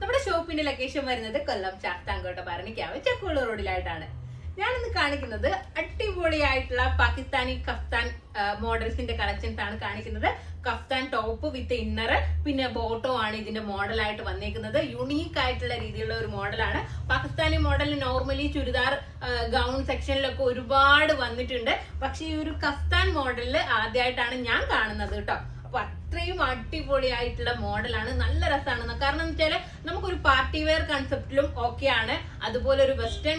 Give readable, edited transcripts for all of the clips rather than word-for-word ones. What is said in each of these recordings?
നമ്മുടെ ഷോപ്പിന്റെ ലൊക്കേഷൻ വരുന്നത് കൊല്ലം ശാസ്താംകോട്ട ഭരണിക്കാവ് ചക്കുള റോഡിലായിട്ടാണ്. ഞാനിന്ന് കാണിക്കുന്നത് അടിപൊളിയായിട്ടുള്ള പാകിസ്ഥാനി കഫ്താൻ മോഡൽസിന്റെ കളക്ഷൻസ് ആണ് കാണിക്കുന്നത്. കഫ്താൻ ടോപ്പ് വിത്ത് ഇന്നർ പിന്നെ ബോട്ടോ ആണ് ഇതിന്റെ മോഡലായിട്ട് വന്നേക്കുന്നത്. യുണീക്ക് ആയിട്ടുള്ള രീതിയിലുള്ള ഒരു മോഡലാണ്. Pakistani model normally churidar gown സെക്ഷനിലൊക്കെ ഒരുപാട് വന്നിട്ടുണ്ട്. പക്ഷെ ഈ ഒരു കഫ്താൻ മോഡലില് ആദ്യമായിട്ടാണ് ഞാൻ കാണുന്നത് കേട്ടോ. അപ്പൊ അത്രയും അടിപൊളിയായിട്ടുള്ള മോഡലാണ്. നല്ല രസമാണ്. കാരണം എന്ന് വെച്ചാല് നമുക്കൊരു പാർട്ടി വെയർ കൺസെപ്റ്റിലും ഓക്കെയാണ്, അതുപോലെ ഒരു വെസ്റ്റേൺ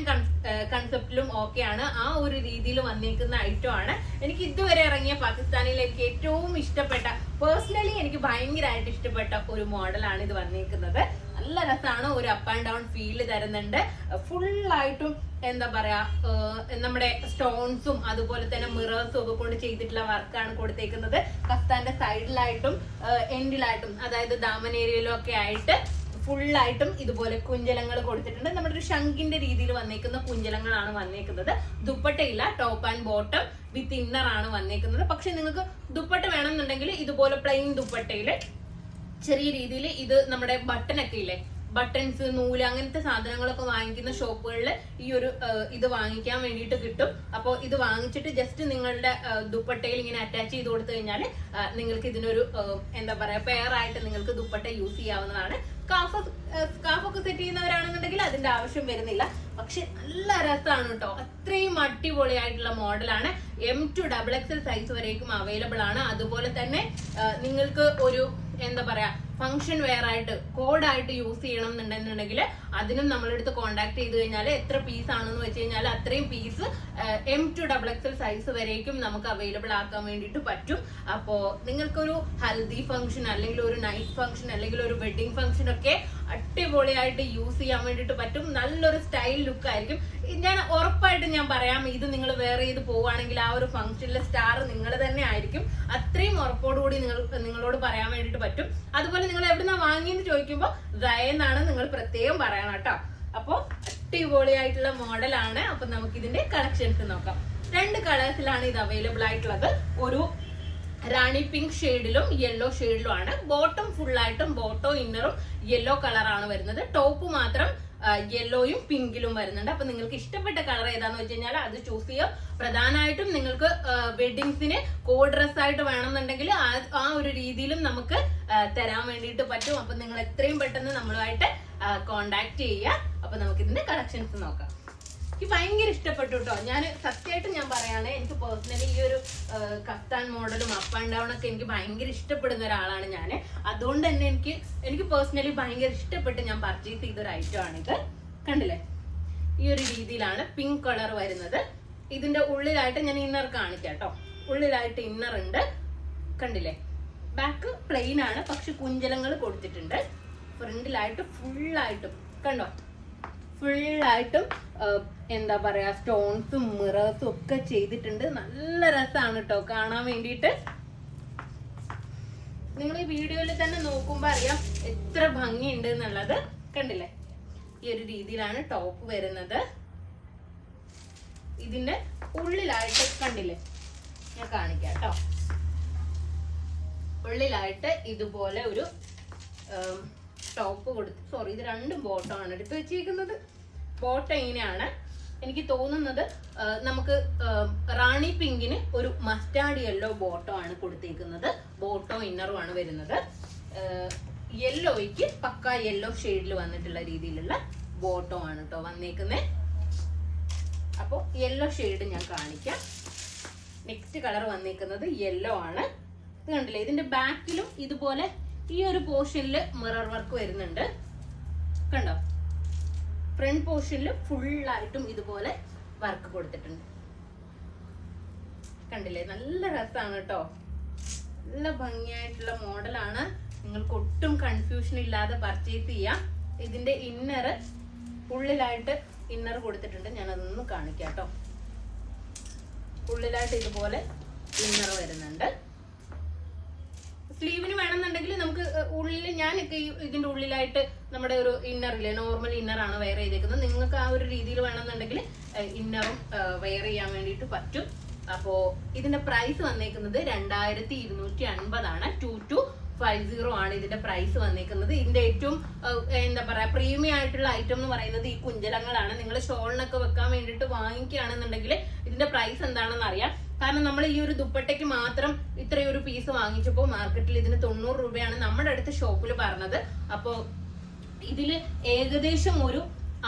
കൺസെപ്റ്റിലും ഓക്കെയാണ്. ആ ഒരു രീതിയിൽ വന്നിരിക്കുന്ന ഐറ്റം ആണ്. എനിക്ക് ഇതുവരെ ഇറങ്ങിയ പാകിസ്ഥാനിൽ എനിക്ക് ഏറ്റവും ഇഷ്ടപ്പെട്ട, പേഴ്സണലി എനിക്ക് ഭയങ്കരമായിട്ട് ഇഷ്ടപ്പെട്ട ഒരു മോഡലാണ് ഇത് വന്നിരിക്കുന്നത്. നല്ല രസമാണ്. ഒരു അപ്പ് ആൻഡ് ഡൗൺ ഫീല് തരുന്നുണ്ട്. ഫുള്ളായിട്ടും എന്താ പറയാ, നമ്മുടെ സ്റ്റോൺസും അതുപോലെ തന്നെ മിറേഴ്സും ഒക്കെ കൊണ്ട് ചെയ്തിട്ടുള്ള വർക്കാണ് കൊടുത്തേക്കുന്നത്. കഫ്താന്റെ സൈഡിലായിട്ടും എൻഡിലായിട്ടും, അതായത് ദാമൻ ഏരിയയിലും ഒക്കെ ആയിട്ട് ഫുള്ളായിട്ടും ഇതുപോലെ കുഞ്ചലങ്ങൾ കൊടുത്തിട്ടുണ്ട്. നമ്മുടെ ഒരു ശംഖിന്റെ രീതിയിൽ വന്നേക്കുന്ന കുഞ്ചലങ്ങളാണ് വന്നേക്കുന്നത്. ദുപ്പട്ടയില്ല, top and bottom with inner ആണ് വന്നേക്കുന്നത്. പക്ഷെ നിങ്ങൾക്ക് ദുപ്പട്ട വേണമെന്നുണ്ടെങ്കിൽ ഇതുപോലെ പ്ലെയിൻ ദുപ്പട്ടയില് ചെറിയ രീതിയിൽ ഇത് നമ്മുടെ ബട്ടനൊക്കെ ഇല്ലേ, ബട്ടൺസ്, നൂല്, അങ്ങനത്തെ സാധനങ്ങളൊക്കെ വാങ്ങിക്കുന്ന ഷോപ്പുകളിൽ ഈ ഒരു ഇത് വാങ്ങിക്കാൻ വേണ്ടിയിട്ട് കിട്ടും. അപ്പോൾ ഇത് വാങ്ങിച്ചിട്ട് ജസ്റ്റ് നിങ്ങളുടെ ദുപ്പട്ടയിൽ ഇങ്ങനെ അറ്റാച്ച് ചെയ്ത് കൊടുത്തു കഴിഞ്ഞാൽ നിങ്ങൾക്ക് ഇതിനൊരു എന്താ പറയാ, പെയർ ആയിട്ട് നിങ്ങൾക്ക് ദുപ്പട്ട യൂസ് ചെയ്യാവുന്നതാണ്. സ്കാർഫൊക്കെ സെറ്റ് ചെയ്യുന്നവരാണെന്നുണ്ടെങ്കിൽ അതിന്റെ ആവശ്യം വരുന്നില്ല. പക്ഷെ നല്ല രസമാണ് കേട്ടോ. അത്രയും അടിപൊളിയായിട്ടുള്ള മോഡലാണ്. M to XXL സൈസ് വരേക്കും അവൈലബിൾ ആണ്. അതുപോലെ തന്നെ നിങ്ങൾക്ക് ഒരു എന്താ പറയാ, ഫംഗ്ഷൻ വെയർ ആയിട്ട് കോഡായിട്ട് യൂസ് ചെയ്യണം എന്നുണ്ടെന്നുണ്ടെങ്കിൽ അതിനും നമ്മളെടുത്ത് കോണ്ടാക്ട് ചെയ്ത് കഴിഞ്ഞാൽ എത്ര പീസ് ആണെന്ന് വെച്ച് കഴിഞ്ഞാൽ അത്രയും piece M to XXL size വരേക്കും നമുക്ക് അവൈലബിൾ ആക്കാൻ വേണ്ടിയിട്ട് പറ്റും. അപ്പോ നിങ്ങൾക്കൊരു ഹൽദി ഫംഗ്ഷൻ അല്ലെങ്കിൽ ഒരു നൈറ്റ് ഫംഗ്ഷൻ അല്ലെങ്കിൽ ഒരു വെഡിങ് ഫംഗ്ഷൻ ഒക്കെ അടിപൊളിയായിട്ട് യൂസ് ചെയ്യാൻ വേണ്ടിയിട്ട് പറ്റും. നല്ലൊരു സ്റ്റൈൽ ലുക്ക് ആയിരിക്കും. ഞാൻ ഉറപ്പായിട്ടും ഞാൻ പറയാം, ഇത് നിങ്ങൾ വേറെ ചെയ്ത് പോവുകയാണെങ്കിൽ ആ ഒരു ഫംഗ്ഷനിലെ സ്റ്റാർ നിങ്ങൾ തന്നെ ആയിരിക്കും. അത്രയും ഉറപ്പോടുകൂടി നിങ്ങളോട് പറയാൻ വേണ്ടിയിട്ട് പറ്റും. അതുപോലെ നിങ്ങൾ എവിടുന്നാ വാങ്ങിയെന്ന് ചോദിക്കുമ്പോൾ ദയെന്നാണ് നിങ്ങൾ പ്രത്യേകം പറയണം കേട്ടോ. അപ്പൊ അടിപൊളിയായിട്ടുള്ള മോഡലാണ്. അപ്പൊ നമുക്ക് ഇതിന്റെ കളക്ഷൻസ് നോക്കാം. 2 കളേഴ്സിലാണ് ഇത് അവൈലബിൾ ആയിട്ടുള്ളത്. ഒരു റാണി പിങ്ക് ഷെയ്ഡിലും യെല്ലോ ഷെയ്ഡിലും ആണ്. ബോട്ടം ഫുള്ളായിട്ടും ബോട്ടോ ഇന്നറും യെല്ലോ കളറാണ് വരുന്നത്. ടോപ്പ് മാത്രം യെല്ലോയും പിങ്കിലും വരുന്നുണ്ട്. അപ്പൊ നിങ്ങൾക്ക് ഇഷ്ടപ്പെട്ട കളർ ഏതാന്ന് വെച്ച് കഴിഞ്ഞാൽ അത് ചൂസ് ചെയ്യാം. പ്രധാനമായിട്ടും നിങ്ങൾക്ക് വെഡിങ്സിന് കോഡ് ഡ്രസ് ആയിട്ട് വേണമെന്നുണ്ടെങ്കിൽ ആ ഒരു രീതിയിലും നമുക്ക് തരാൻ വേണ്ടിയിട്ട് പറ്റും. അപ്പൊ നിങ്ങൾ എത്രയും പെട്ടെന്ന് നമ്മളുമായിട്ട് കോണ്ടാക്ട് ചെയ്യുക. അപ്പൊ നമുക്ക് ഇതിന്റെ കളക്ഷൻസ് നോക്കാം. എനിക്ക് ഭയങ്കര ഇഷ്ടപ്പെട്ടു കേട്ടോ. ഞാൻ സത്യമായിട്ട് ഞാൻ പറയാണ്, എനിക്ക് പേഴ്സണലി ഈ ഒരു കഫ്താൻ മോഡലും അപ്പ് ആൻഡ് ഡൗൺ ഒക്കെ എനിക്ക് ഭയങ്കര ഇഷ്ടപ്പെടുന്ന ഒരാളാണ് ഞാൻ. അതുകൊണ്ട് തന്നെ എനിക്ക് പേഴ്സണലി ഭയങ്കര ഇഷ്ടപ്പെട്ട് ഞാൻ പർച്ചേസ് ചെയ്തൊരു ഐറ്റം ആണിത്. കണ്ടില്ലേ, ഈ ഒരു രീതിയിലാണ് പിങ്ക് കളർ വരുന്നത്. ഇതിന്റെ ഉള്ളിലായിട്ട് ഞാൻ ഇന്നർ കാണിക്കാം കേട്ടോ. ഉള്ളിലായിട്ട് ഇന്നർ ഉണ്ട്, കണ്ടില്ലേ. ബാക്ക് പ്ലെയിൻ ആണ്, പക്ഷെ കുഞ്ചലങ്ങൾ കൊടുത്തിട്ടുണ്ട്. ഫ്രണ്ടിലായിട്ട് ഫുള്ളായിട്ടും കണ്ടോ, ഫുള്ളായിട്ടും എന്താ പറയാ, സ്റ്റോൺസും മിറേഴ്സും ഒക്കെ ചെയ്തിട്ടുണ്ട്. നല്ല രസമാണ് കേട്ടോ കാണാൻ വേണ്ടിയിട്ട്. നിങ്ങൾ ഈ വീഡിയോയിൽ തന്നെ നോക്കുമ്പോ അറിയാം എത്ര ഭംഗിയുണ്ട് എന്നുള്ളത്. കണ്ടില്ലേ, ഈ ഒരു രീതിയിലാണ് ടോപ്പ് വരുന്നത്. ഇതിന്റെ ഉള്ളിലായിട്ട് കണ്ടില്ലേ, ഞാൻ കാണിക്കാം കേട്ടോ. ഉള്ളിലായിട്ട് ഇതുപോലെ ഒരു ടോപ്പ് കൊടുത്ത്, സോറി ഇത് 2 ബോട്ടോ ആണ് എടുത്ത് വെച്ചിരിക്കുന്നത്. ബോട്ടോ ഇങ്ങനെയാണ്. എനിക്ക് തോന്നുന്നത് നമുക്ക് റാണി പിങ്കിന് ഒരു മസ്റ്റാർഡ് യെല്ലോ ബോട്ടോ ആണ് കൊടുത്തേക്കുന്നത്. ബോട്ടോ ഇന്നറും ആണ് വരുന്നത്. യെല്ലോയ്ക്ക് പക്ക യെല്ലോ ഷെയ്ഡിൽ വന്നിട്ടുള്ള രീതിയിലുള്ള ബോട്ടോ ആണ് കേട്ടോ വന്നേക്കുന്നത്. അപ്പോൾ യെല്ലോ ഷെയ്ഡ് ഞാൻ കാണിക്കാം. നെക്സ്റ്റ് കളർ വന്നേക്കുന്നത് യെല്ലോ ആണ്. ഇത് കണ്ടില്ലേ, ഇതിന്റെ ബാക്കിലും ഇതുപോലെ ഈ ഒരു പോർഷനിൽ മിറർ വർക്ക് വരുന്നുണ്ട്. കണ്ടോ, ഫ്രണ്ട് പോർഷനിൽ ഫുള്ളായിട്ടും ഇതുപോലെ വർക്ക് കൊടുത്തിട്ടുണ്ട്. കണ്ടില്ലേ, നല്ല രസമാണ് കേട്ടോ. നല്ല ഭംഗിയായിട്ടുള്ള മോഡലാണ്. നിങ്ങൾക്ക് ഒട്ടും കൺഫ്യൂഷൻ ഇല്ലാതെ പർച്ചേസ് ചെയ്യാം. ഇതിന്റെ ഇന്നർ ഉള്ളിലായിട്ട് ഇന്നർ കൊടുത്തിട്ടുണ്ട്. ഞാൻ അതൊന്ന് കാണിക്കാം കേട്ടോ. ഉള്ളിലായിട്ട് ഇതുപോലെ ഇന്നർ വരുന്നുണ്ട്. സ്ലീവിന് വേണമെന്നുണ്ടെങ്കിൽ നമുക്ക് ഉള്ളിൽ, ഞാനൊക്കെ ഇതിന്റെ ഉള്ളിലായിട്ട് നമ്മുടെ ഒരു ഇന്നറില്ലേ, നോർമൽ ഇന്നർ ആണ് വെയർ ചെയ്തേക്കുന്നത്. നിങ്ങൾക്ക് ആ ഒരു രീതിയിൽ വേണമെന്നുണ്ടെങ്കിൽ ഇന്നറും വെയർ ചെയ്യാൻ വേണ്ടിയിട്ട് പറ്റും. അപ്പോ ഇതിന്റെ പ്രൈസ് വന്നേക്കുന്നത് 2250 ആണ്. 2 to 50 ആണ് ഇതിന്റെ പ്രൈസ് വന്നിരിക്കുന്നത്. ഇതിന്റെ ഏറ്റവും എന്താ പറയാ പ്രീമിയം ആയിട്ടുള്ള ഐറ്റം എന്ന് പറയുന്നത് ഈ കുഞ്ചലങ്ങളാണ്. നിങ്ങൾ ഷോളിനൊക്കെ വെക്കാൻ വേണ്ടിയിട്ട് വാങ്ങിക്കുകയാണെന്നുണ്ടെങ്കിൽ ഇതിന്റെ പ്രൈസ് എന്താണെന്ന് അറിയാം. കാരണം നമ്മൾ ഈ ഒരു ദുപ്പട്ടയ്ക്ക് മാത്രം ഇത്രയൊരു പീസ് വാങ്ങിച്ചപ്പോൾ മാർക്കറ്റിൽ ഇതിന് 90 രൂപയാണ് നമ്മുടെ അടുത്ത ഷോപ്പിൽ പറഞ്ഞത്. അപ്പോ ഇതില് ഏകദേശം ഒരു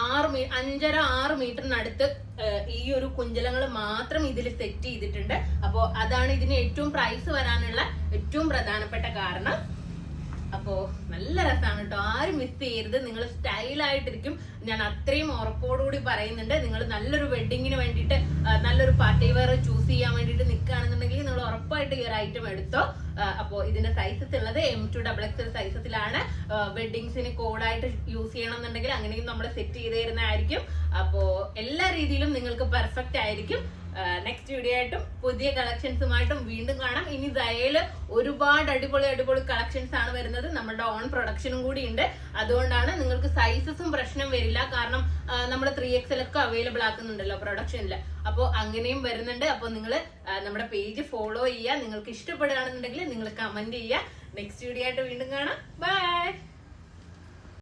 5.5-6 മീറ്ററിനടുത്ത് ഈ ഒരു കുഞ്ചലങ്ങൾ മാത്രം ഇതിൽ സെറ്റ് ചെയ്തിട്ടുണ്ട്. അപ്പോ അതാണ് ഇതിന് ഏറ്റവും പ്രൈസ് വരാനുള്ള ഏറ്റവും പ്രധാനപ്പെട്ട കാരണം. അപ്പോ നല്ല രസമാണ് കേട്ടോ, ആരും മിസ് ചെയ്യരുത്. നിങ്ങൾ സ്റ്റൈലായിട്ടിരിക്കും, ഞാൻ അത്രയും ഉറപ്പോടുകൂടി പറയുന്നുണ്ട്. നിങ്ങൾ നല്ലൊരു വെഡിങ്ങിന് വേണ്ടിയിട്ട് നല്ലൊരു പാർട്ടി വെയർ ചൂസ് ചെയ്യാൻ വേണ്ടിയിട്ട് നിൽക്കുകയാണെന്നുണ്ടെങ്കിൽ നിങ്ങൾ ഉറപ്പായിട്ട് ഈ ഒരു ഐറ്റം എടുത്തോ. അപ്പോ ഇതിന്റെ സൈസസ് ഉള്ളത് M2XXL സൈസസിലാണ്. വെഡിങ്സിന് കോഡായിട്ട് യൂസ് ചെയ്യണം എന്നുണ്ടെങ്കിൽ അങ്ങനെയും നമ്മൾ സെറ്റ് ചെയ്ത് തരുന്നതായിരിക്കും. അപ്പോ എല്ലാ രീതിയിലും നിങ്ങൾക്ക് പെർഫെക്റ്റ് ആയിരിക്കും. നെക്സ്റ്റ് വീഡിയോ ആയിട്ടും പുതിയ കളക്ഷൻസുമായിട്ടും വീണ്ടും കാണാം. ഇനി ദയയില് ഒരുപാട് അടിപൊളി കളക്ഷൻസ് ആണ് വരുന്നത്. നമ്മുടെ ഓൺ പ്രൊഡക്ഷനും കൂടി ഉണ്ട്. അതുകൊണ്ടാണ് നിങ്ങൾക്ക് സൈസസും പ്രശ്നം വരില്ല. കാരണം നമ്മൾ 3XL ഒക്കെ അവൈലബിൾ ആക്കുന്നുണ്ടല്ലോ പ്രൊഡക്ഷനിൽ. അപ്പോൾ അങ്ങനെയും വരുന്നുണ്ട്. അപ്പോൾ നിങ്ങൾ നമ്മുടെ പേജ് ഫോളോ ചെയ്യുക. നിങ്ങൾക്ക് ഇഷ്ടപ്പെടുകയാണെന്നുണ്ടെങ്കിൽ നിങ്ങൾ കമന്റ് ചെയ്യുക. നെക്സ്റ്റ് വീഡിയോ ആയിട്ട് വീണ്ടും കാണാം. ബൈ.